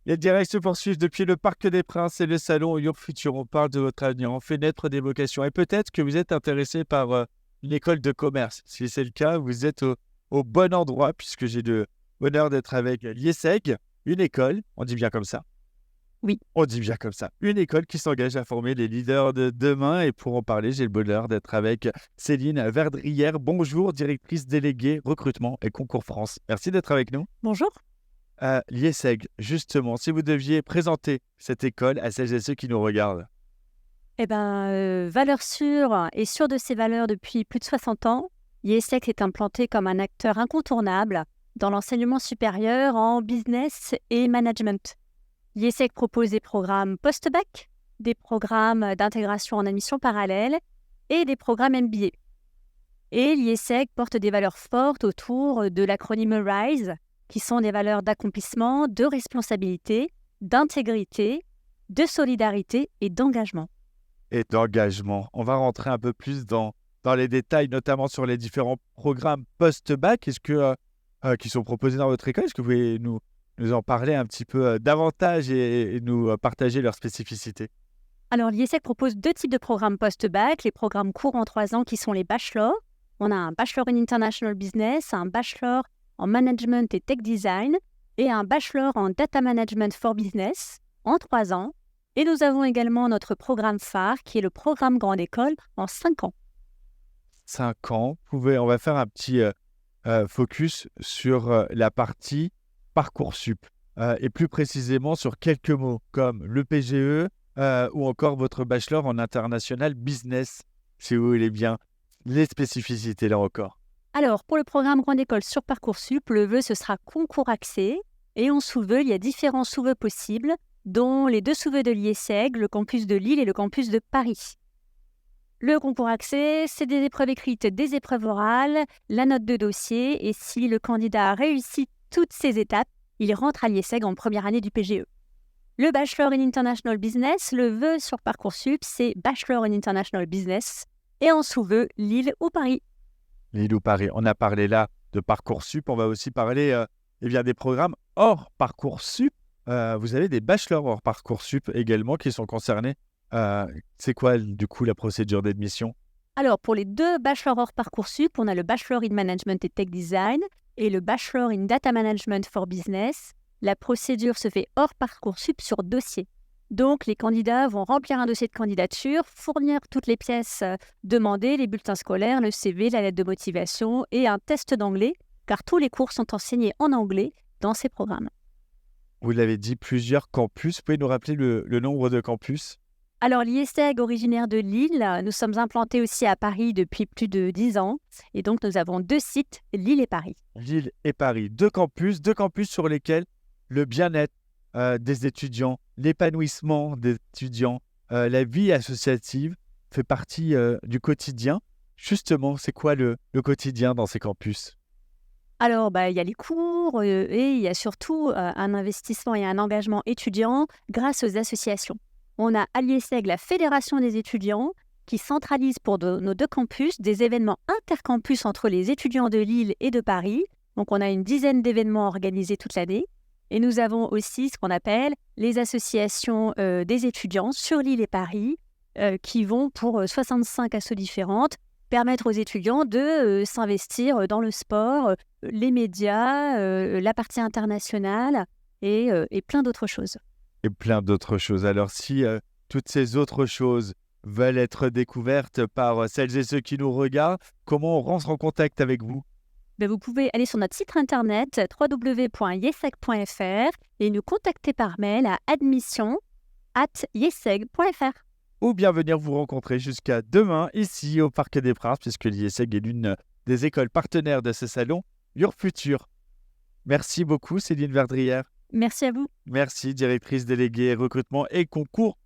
Les directs se poursuivent depuis le Parc des Princes et le salon Your Future. On parle de votre avenir, on fait naître des vocations. Et peut-être que vous êtes intéressé par une école de commerce. Si c'est le cas, vous êtes au bon endroit puisque j'ai le bonheur d'être avec l'IESEG, une école, on dit bien comme ça. Oui. On dit bien comme ça. Une école qui s'engage à former les leaders de demain. Et pour en parler, j'ai le bonheur d'être avec Céline Verdrière. Bonjour, directrice déléguée recrutement et concours France. Merci d'être avec nous. Bonjour. L'IESEG, justement, si vous deviez présenter cette école à celles et ceux qui nous regardent. Valeur sûre et sûre de ses valeurs depuis plus de 60 ans, l'IESEG s'est implanté comme un acteur incontournable dans l'enseignement supérieur en business et management. L'IESEG propose des programmes post-bac, des programmes d'intégration en admission parallèle et des programmes MBA. Et l'IESEG porte des valeurs fortes autour de l'acronyme RISE, qui sont des valeurs d'accomplissement, de responsabilité, d'intégrité, de solidarité et d'engagement. Et d'engagement. On va rentrer un peu plus dans les détails, notamment sur les différents programmes post-bac qui sont proposés dans votre école. Est-ce que vous pouvez nous en parler un petit peu davantage et nous partager leurs spécificités? Alors, l'IESEG propose 2 types de programmes post-bac, les programmes courts en 3 ans qui sont les bachelors. On a un Bachelor in International Business, un Bachelor en Management et Tech Design et un Bachelor en Data Management for Business en 3 ans. Et nous avons également notre programme phare qui est le programme Grande École en 5 ans. 5 ans. On va faire un petit focus sur la partie Parcoursup et plus précisément sur quelques mots comme le PGE ou encore votre Bachelor en International Business, si vous voulez bien. Les spécificités là encore. Alors, pour le programme Grande École sur Parcoursup, le vœu, ce sera concours accès. Et en sous-vœu, il y a différents sous-vœux possibles, dont les 2 sous-vœux de l'IESEG, le campus de Lille et le campus de Paris. Le concours accès, c'est des épreuves écrites, des épreuves orales, la note de dossier. Et si le candidat réussit toutes ces étapes, il rentre à l'IESEG en première année du PGE. Le Bachelor in International Business, le vœu sur Parcoursup, c'est Bachelor in International Business. Et en sous-vœu, Lille ou Paris. Lille ou Paris. On a parlé là de Parcoursup. On va aussi parler des programmes hors Parcoursup. Vous avez des bachelors hors Parcoursup également qui sont concernés. C'est quoi du coup la procédure d'admission? Alors pour les 2 bachelors hors Parcoursup, on a le Bachelor in Management et Tech Design et le Bachelor in Data Management for Business. La procédure se fait hors Parcoursup sur dossier. Donc, les candidats vont remplir un dossier de candidature, fournir toutes les pièces demandées, les bulletins scolaires, le CV, la lettre de motivation et un test d'anglais, car tous les cours sont enseignés en anglais dans ces programmes. Vous l'avez dit, plusieurs campus. Vous pouvez nous rappeler le nombre de campus? Alors, l'IESEG, originaire de Lille, nous sommes implantés aussi à Paris depuis plus de 10 ans. Et donc, nous avons 2 sites, Lille et Paris. Lille et Paris, 2 campus sur lesquels le bien-être des étudiants, l'épanouissement des étudiants, la vie associative fait partie du quotidien. Justement, c'est quoi le quotidien dans ces campus? Alors, il y a les cours et il y a surtout un investissement et un engagement étudiant grâce aux associations. On a à l'IESEG la Fédération des étudiants qui centralise pour nos 2 campus des événements intercampus entre les étudiants de Lille et de Paris. Donc, on a une dizaine d'événements organisés toute l'année. Et nous avons aussi ce qu'on appelle les associations des étudiants sur Lille et Paris qui vont pour 65 assos différentes permettre aux étudiants de s'investir dans le sport, les médias, la partie internationale et plein d'autres choses. Et plein d'autres choses. Alors si toutes ces autres choses veulent être découvertes par celles et ceux qui nous regardent, comment on rentre en contact avec vous? Vous pouvez aller sur notre site internet www.ieseg.fr et nous contacter par mail à admission@ieseg.fr. Ou bien venir vous rencontrer jusqu'à demain ici au Parc des Princes, puisque l'IESEG est l'une des écoles partenaires de ce salon Your Future. Merci beaucoup Céline Verdrière. Merci à vous. Merci, directrice déléguée recrutement et concours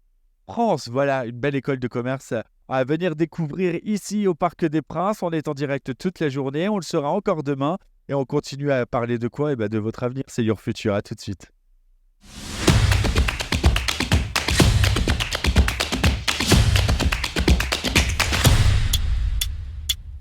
France. Voilà, une belle école de commerce à venir découvrir ici au Parc des Princes. On est en direct toute la journée, on le sera encore demain et on continue à parler de quoi? De votre avenir, c'est Your Future. À tout de suite.